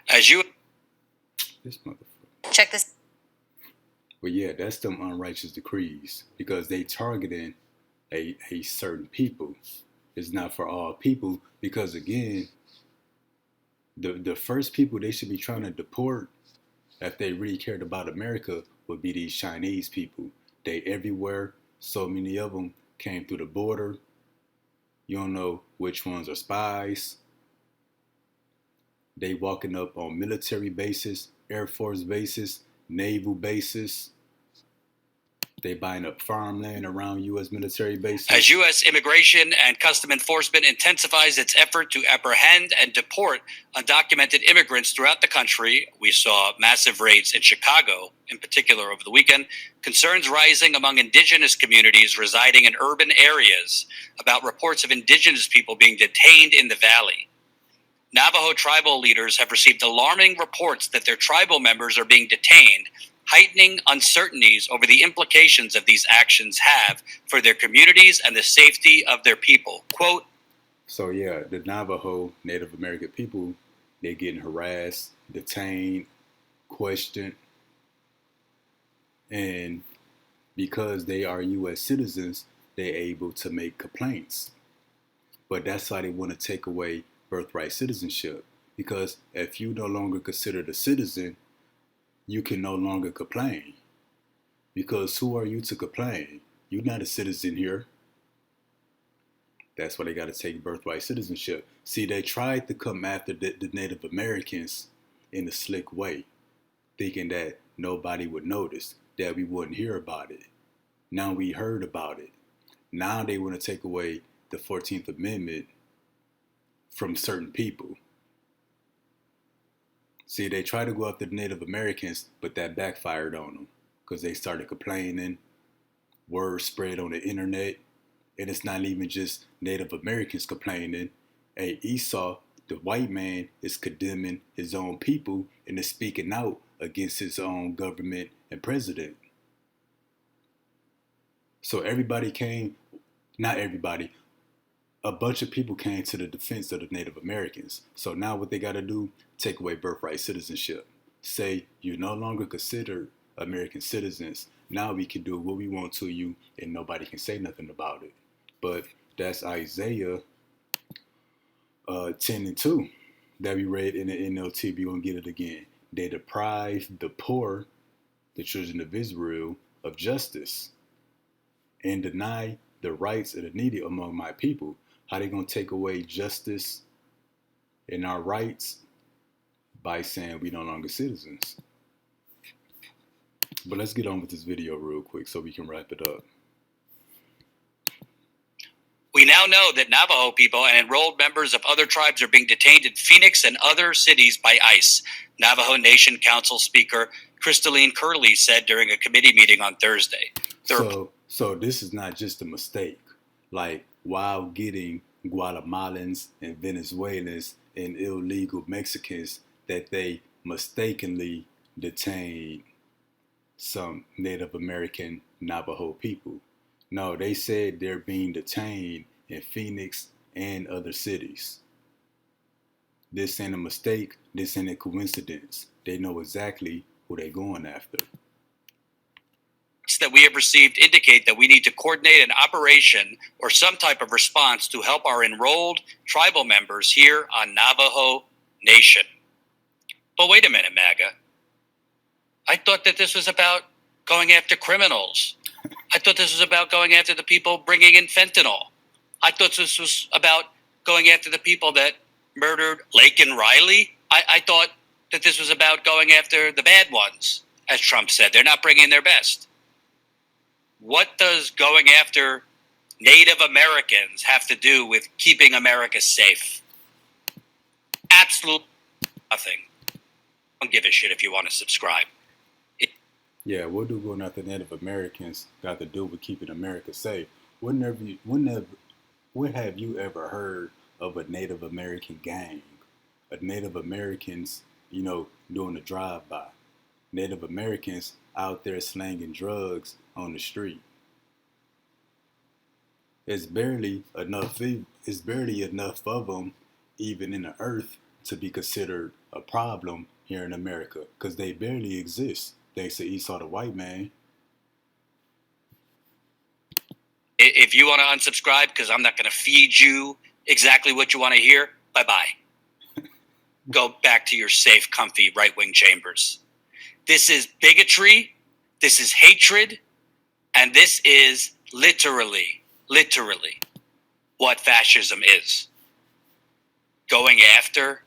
As you...
This motherfucker.
Check this.
Well, yeah, that's them unrighteous decrees because they targeting a certain people. It's not for all people because, again, the first people they should be trying to deport if they really cared about America would be these Chinese people. They everywhere. So many of them came through the border. You don't know which ones are spies. They walking up on military bases, Air Force bases, naval bases. They buying up farmland around U.S. military bases.
As U.S. Immigration and Custom Enforcement intensifies its effort to apprehend and deport undocumented immigrants throughout the country, we saw massive raids in Chicago, in particular over the weekend, concerns rising among indigenous communities residing in urban areas about reports of indigenous people being detained in the valley. Navajo tribal leaders have received alarming reports that their tribal members are being detained, heightening uncertainties over the implications of these actions have for their communities and the safety of their people. Quote,
so yeah, the Navajo Native American people, they're getting harassed, detained, questioned, and because they are U.S. citizens, they're able to make complaints. But that's why they want to take away birthright citizenship, because if you no longer considered a citizen, you can no longer complain. Because who are you to complain? You're not a citizen here. That's why they got to take birthright citizenship. See, they tried to come after the Native Americans in a slick way, thinking that nobody would notice, that we wouldn't hear about it. Now we heard about it. Now they want to take away the 14th Amendment from certain people. See, they try to go after the Native Americans, but that backfired on them because they started complaining. Word spread on the internet, and it's not even just Native Americans complaining. Hey, Esau, the white man, is condemning his own people and is speaking out against his own government and president. So everybody came, not everybody, a bunch of people came to the defense of the Native Americans. So now what they got to do, take away birthright citizenship. Say you're no longer considered American citizens. Now we can do what we want to you and nobody can say nothing about it. But that's Isaiah 10:2 that we read in the NLT. We're going to get it again. They deprive the poor, the children of Israel, of justice and deny the rights of the needy among my people. How they going to take away justice and our rights? By saying we no longer citizens. But let's get on with this video real quick so we can wrap it up.
we now know that Navajo people and enrolled members of other tribes are being detained in Phoenix and other cities by ICE, Navajo Nation Council Speaker Crystalline Curley said during a committee meeting on Thursday.
So this is not just a mistake. Like, while getting Guatemalans and Venezuelans and illegal Mexicans, that they mistakenly detained some Native American Navajo people. No, they said they're being detained in Phoenix and other cities. This ain't a mistake. This ain't a coincidence. They know exactly who they're going after.
That we have received indicate that we need to coordinate an operation or some type of response to help our enrolled tribal members here on Navajo Nation. But wait a minute, MAGA. I thought that this was about going after criminals. I thought this was about going after the people bringing in fentanyl. I thought this was about going after the people that murdered Lake and Riley. I thought that this was about going after the bad ones, as Trump said. They're not bringing their best. What does going after Native Americans have to do with keeping America safe? Absolutely nothing. Don't give a shit if you want to subscribe.
Yeah, what do going after Native Americans got to do with keeping America safe? When have you ever heard of a Native American gang? A Native Americans, doing a drive-by. Native Americans out there slanging drugs on the street. It's barely enough of them even in the earth to be considered a problem here in America because they barely exist thanks to Esau the white man.
If you want to unsubscribe because I'm not going to feed you exactly what you want to hear, bye-bye. Go back to your safe, comfy right-wing chambers. This is bigotry, this is hatred, and this is literally what fascism is. Going after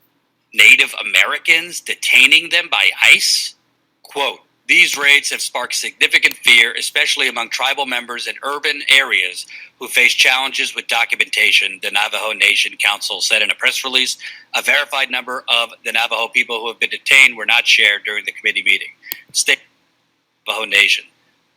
Native Americans, detaining them by ICE? Quote, these raids have sparked significant fear, especially among tribal members in urban areas who face challenges with documentation, the Navajo Nation Council said in a press release. A verified number of the Navajo people who have been detained were not shared during the committee meeting. State Navajo Nation.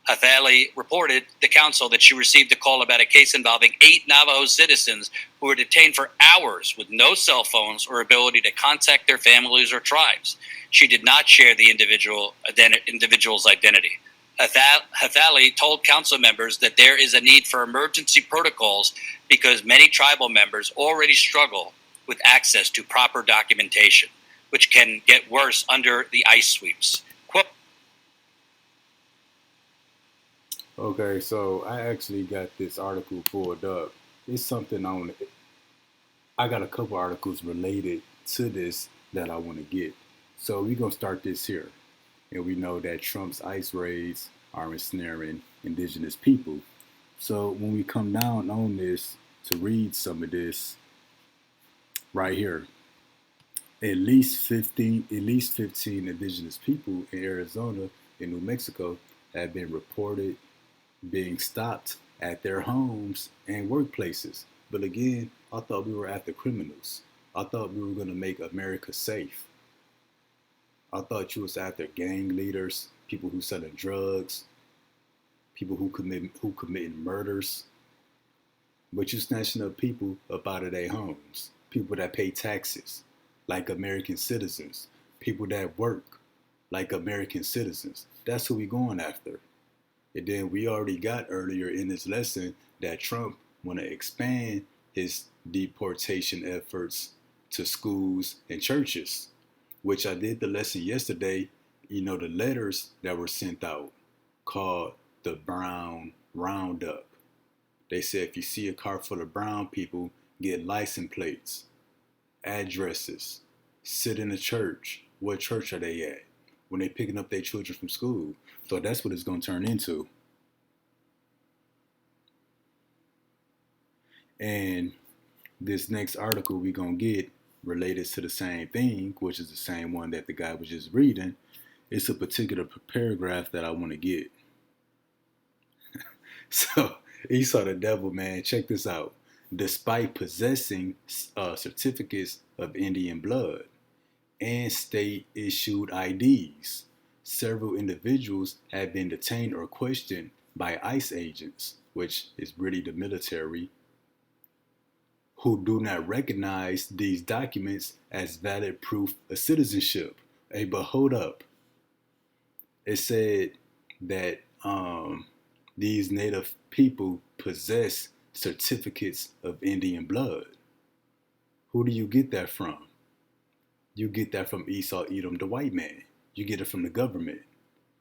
Hathali reported the council that she received a call about a case involving 8 Navajo citizens who were detained for hours with no cell phones or ability to contact their families or tribes. She did not share the individual's identity. Hathali told council members that there is a need for emergency protocols because many tribal members already struggle with access to proper documentation, which can get worse under the ICE sweeps. Quote,
Okay, so I actually got this article pulled up. It's something I got a couple articles related to this that I want to get. So we're going to start this here. And we know that Trump's ICE raids are ensnaring indigenous people. So when we come down on this to read some of this right here, at least 15 indigenous people in Arizona and New Mexico have been reported being stopped at their homes and workplaces. But again, I thought we were after criminals. I thought we were going to make America safe. I thought you was after gang leaders, people who selling drugs, people who committing murders. But you snatching up people up out of their homes, people that pay taxes like American citizens, people that work like American citizens. That's who we going after. And then we already got earlier in this lesson that Trump want to expand his deportation efforts to schools and churches, which I did the lesson yesterday. You know, the letters that were sent out called the Brown Roundup. They said if you see a car full of brown people, get license plates, addresses, sit in a church. What church are they at? When they picking up their children from school. So that's what it's going to turn into. And this next article we're going to get related to the same thing, which is the same one that the guy was just reading. It's a particular paragraph that I want to get. So Esau the devil, man, check this out. Despite possessing certificates of Indian blood and state-issued IDs, several individuals have been detained or questioned by ICE agents, which is really the military, who do not recognize these documents as valid proof of citizenship. Hey, but hold up. It said that these native people possess certificates of Indian blood. Who do you get that from? You get that from Esau Edom, the white man. You get it from the government.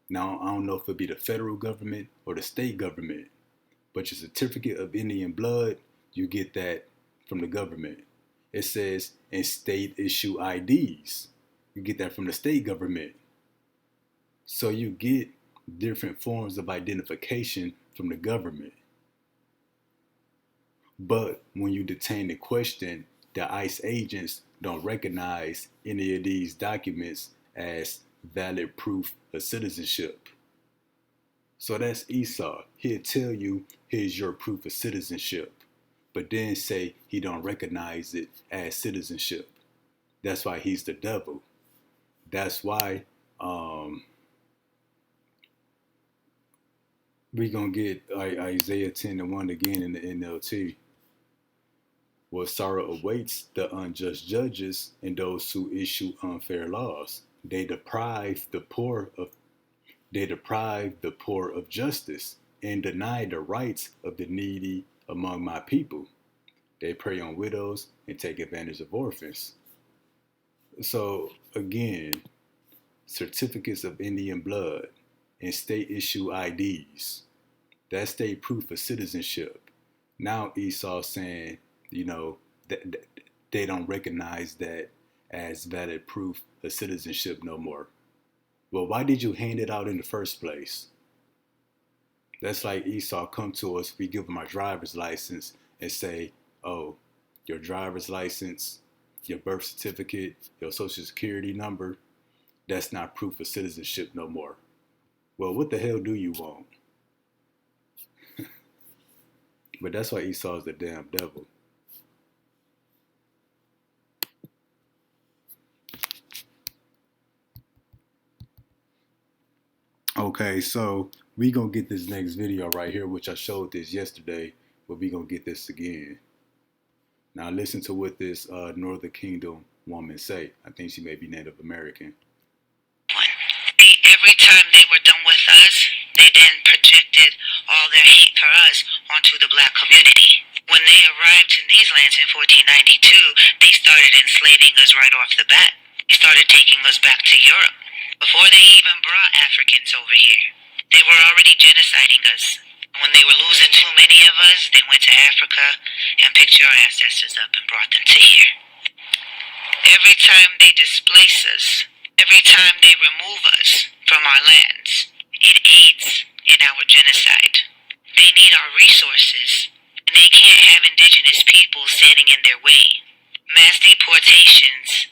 Now, I don't know if it'll be the federal government or the state government, but your certificate of Indian blood, you get that from the government. It says in state issue IDs. You get that from the state government. So you get different forms of identification from the government. But when you detain and question, the ICE agents don't recognize any of these documents as valid proof of citizenship. So that's Esau. He'll tell you, here's your proof of citizenship, but then say he don't recognize it as citizenship. That's why he's the devil. That's why we're going to get Isaiah 10:1 again in the NLT. Well, sorrow awaits the unjust judges and those who issue unfair laws. They deprive the poor of justice and deny the rights of the needy among my people. They prey on widows and take advantage of orphans. So again, certificates of Indian blood and state issue IDs. That's state proof of citizenship. Now Esau saying, you know, that they don't recognize that as valid proof of citizenship no more. Well, why did you hand it out in the first place? That's like Esau come to us, we give him our driver's license and say, oh, your driver's license, your birth certificate, your social security number, that's not proof of citizenship no more. Well, what the hell do you want? But that's why Esau is the damn devil. Okay, so we gonna get this next video right here, which I showed this yesterday, but we gonna get this again. Now listen to what this Northern Kingdom woman say. I think she may be Native American.
Every time they were done with us, they then projected all their hate for us onto the black community. When they arrived in these lands in 1492, they started enslaving us right off the bat. They started taking us back to Europe before they even brought Africans over here. They were already genociding us. When they were losing too many of us, they went to Africa and picked your ancestors up and brought them to here. Every time they displace us, every time they remove us from our lands, it aids in our genocide. They need our resources, and they can't have indigenous people standing in their way. Mass deportations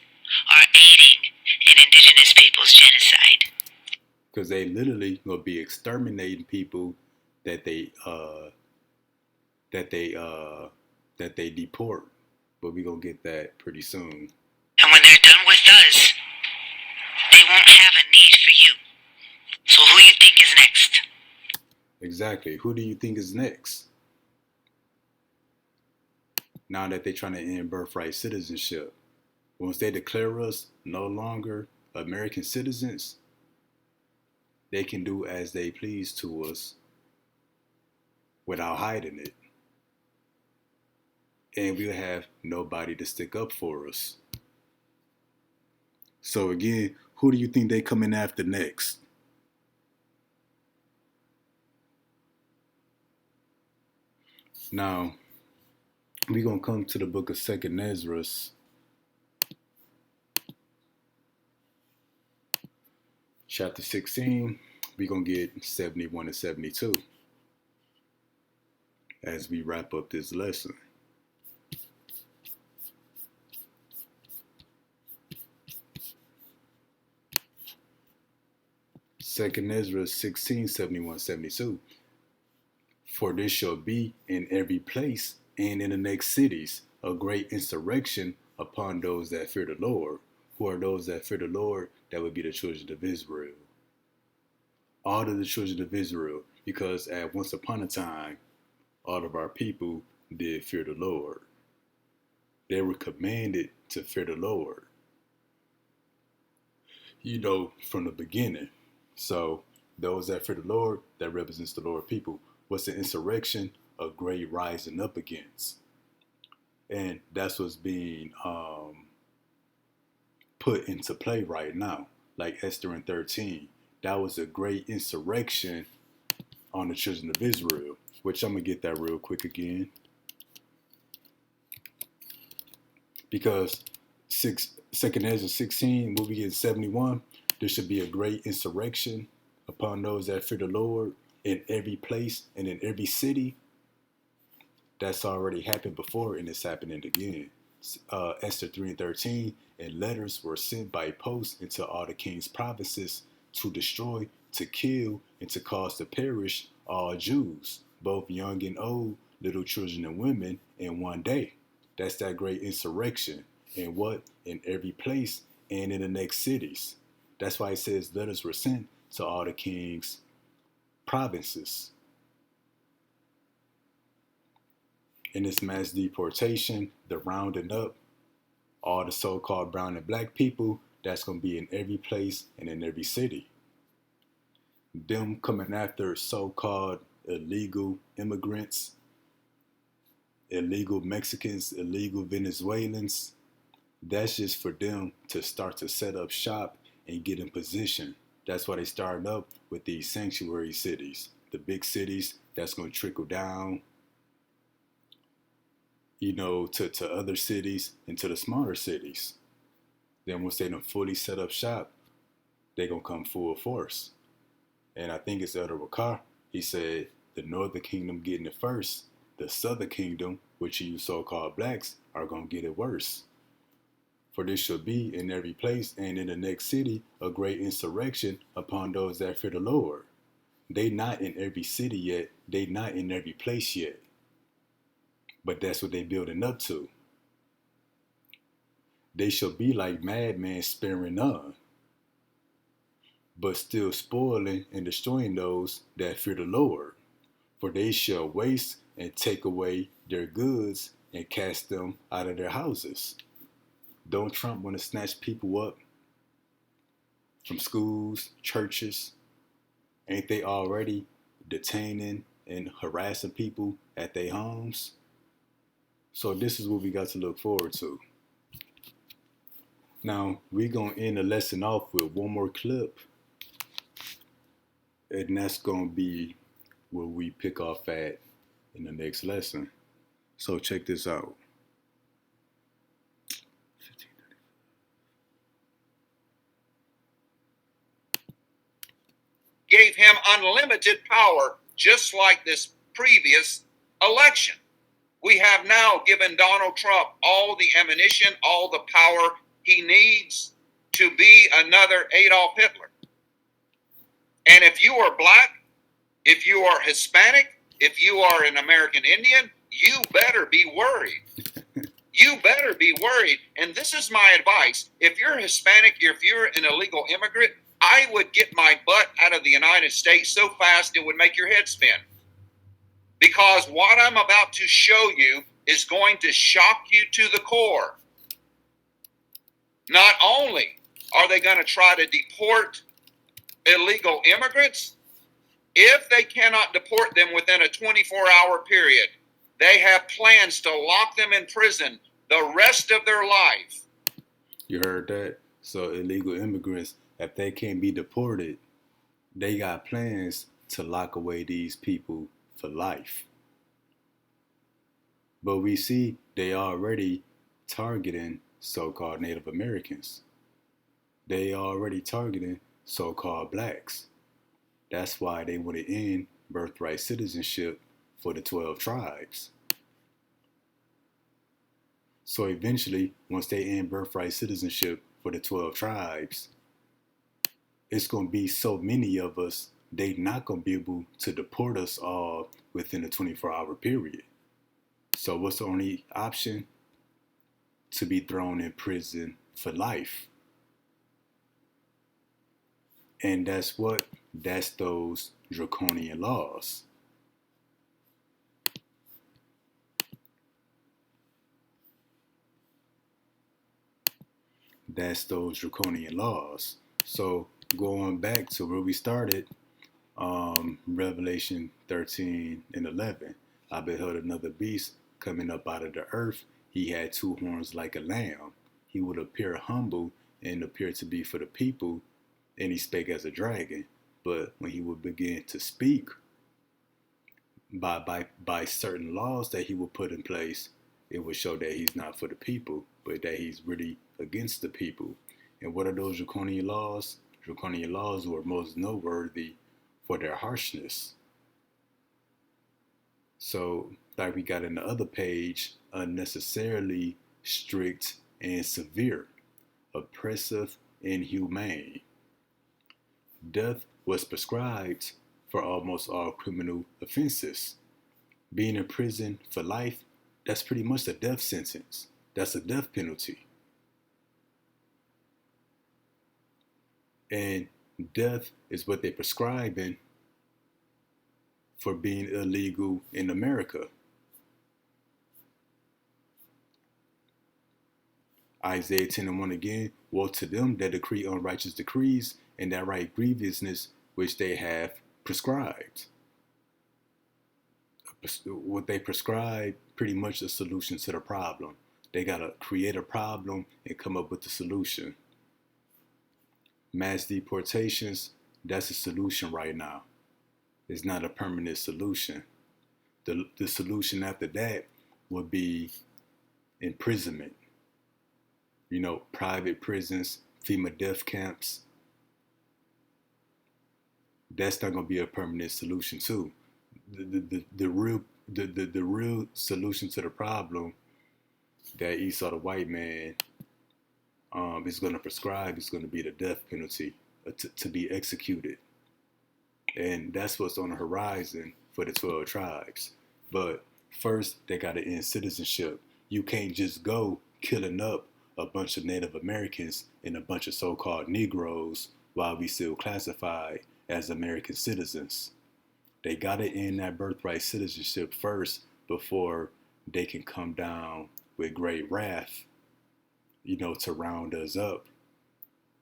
are aiding in indigenous people's genocide.
Because they literally gonna be exterminating people that they deport. But we gonna get that pretty soon.
And when they're done with us, they won't have a need for you. So who you think is next?
Exactly. Who do you think is next? Now that they're trying to end birthright citizenship. Once they declare us no longer American citizens, they can do as they please to us without hiding it. And we'll have nobody to stick up for us. So again, who do you think they coming after next? Now, we're going to come to the book of 2nd Ezra, chapter 16. We're going to get 71 and 72 as we wrap up this lesson. Second Ezra 16, 71, 72. For this shall be in every place and in the next cities a great insurrection upon those that fear the Lord. Who are those that fear the Lord? That would be the children of Israel. All of the children of Israel, because at once upon a time, all of our people did fear the Lord. They were commanded to fear the Lord, from the beginning. So those that fear the Lord, that represents the Lord people. What's an insurrection? A great rising up against. And that's what's being put into play right now. Like Esther and 13. That was a great insurrection on the children of Israel. Which I'm going to get that real quick again. Because 2nd Ezra 16, we'll be getting 71. There should be a great insurrection upon those that fear the Lord in every place and in every city. That's already happened before, and it's happening again. Esther 3 and 13, and letters were sent by post into all the king's provinces to destroy, to kill, and to cause to perish all Jews, both young and old, little children and women, in one day. That's that great insurrection. And what? In every place and in the next cities. That's why it says letters were sent to all the king's provinces. In this mass deportation, the rounding up, all the so-called brown and black people, that's going to be in every place and in every city. Them coming after so-called illegal immigrants illegal Mexicans, illegal Venezuelans, that's just for them to start to set up shop and get in position. That's why they started up with these sanctuary cities, the big cities that's going to trickle down, to other cities and to the smaller cities. Then once they done fully set up shop, they going to come full force. And I think it's Elder Wakar, he said, the Northern Kingdom getting it first, the Southern Kingdom, which you so-called blacks, are going to get it worse. For this shall be in every place and in the next city a great insurrection upon those that fear the Lord. They not in every city yet, they not in every place yet. But that's what they building up to. They shall be like madmen sparing none, but still spoiling and destroying those that fear the Lord. For they shall waste and take away their goods and cast them out of their houses. Don't Trump want to snatch people up from schools, churches? Ain't they already detaining and harassing people at their homes? So this is what we got to look forward to. Now, we're going to end the lesson off with one more clip. And that's going to be where we pick off at in the next lesson. So check this out.
Gave him unlimited power, just like this previous election. We have now given Donald Trump all the ammunition, all the power he needs to be another Adolf Hitler. And if you are black, if you are Hispanic, if you are an American Indian, you better be worried. You better be worried. And this is my advice. If you're Hispanic, if you're an illegal immigrant, I would get my butt out of the United States so fast it would make your head spin. Because what I'm about to show you is going to shock you to the core. Not only are they going to try to deport illegal immigrants, if they cannot deport them within a 24-hour period, they have plans to lock them in prison the rest of their life.
You heard that? So illegal immigrants, if they can't be deported, they got plans to lock away these people for life. But we see they already targeting so-called Native Americans. They already targeting so-called blacks. That's why they want to end birthright citizenship for the 12 tribes. So eventually, once they end birthright citizenship for the 12 tribes, it's going to be so many of us, they not going to be able to deport us all within a 24-hour period. So what's the only option? To be thrown in prison for life. And that's what? That's those draconian laws. That's those draconian laws. So going back to where we started, Revelation 13 and 11, I beheld another beast coming up out of the earth. He had two horns like a lamb. He would appear humble and appear to be for the people, and he spake as a dragon. But when he would begin to speak by certain laws that he would put in place, it would show that he's not for the people, but that he's really against the people. And what are those draconian laws? Draconian laws were most noteworthy for their harshness. So, like we got in the other page, unnecessarily strict and severe, oppressive and humane. Death was prescribed for almost all criminal offenses. Being in prison for life, that's pretty much a death sentence. That's a death penalty. And death is what they're prescribing for being illegal in America. Isaiah 10 and 1 again, woe to them that decree unrighteous decrees and that write grievousness which they have prescribed. what they prescribe pretty much a solution to the problem. They gotta create a problem and come up with the solution. Mass deportations, that's a solution right now. It's not a permanent solution. The solution after that would be imprisonment. Private prisons, FEMA death camps. That's not gonna be a permanent solution too. The real solution to the problem that Esau the white man is going to prescribe is going to be the death penalty to be executed. And that's what's on the horizon for the 12 tribes. But first, they got to end citizenship. You can't just go killing up a bunch of Native Americans and a bunch of so-called Negroes while we still classify as American citizens. They got to end that birthright citizenship first before they can come down with great wrath, to round us up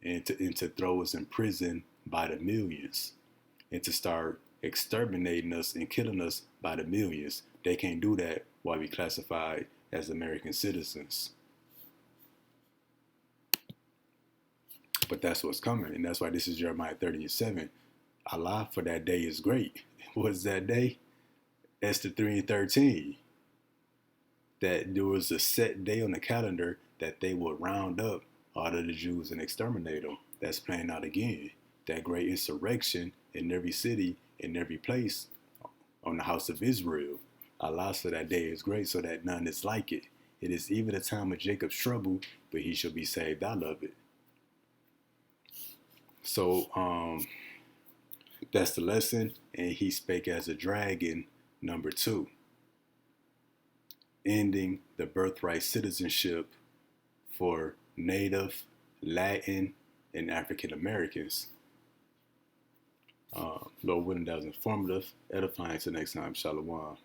and to throw us in prison by the millions and to start exterminating us and killing us by the millions. They can't do that while we classify as American citizens. But that's what's coming, and that's why this is Jeremiah 30:7. Allah for that day is great. What's that day? Esther 3:13. That there was a set day on the calendar that they would round up all of the Jews and exterminate them. That's playing out again. That great insurrection in every city, in every place on the house of Israel. Allah said that day is great so that none is like it. It is even a time of Jacob's trouble, but he shall be saved out of it. So that's the lesson. And he spake as a dragon, number 2. Ending the birthright citizenship for Native, Latin, and African Americans. Lord willing, that was informative, edifying. Till next time, Shalom.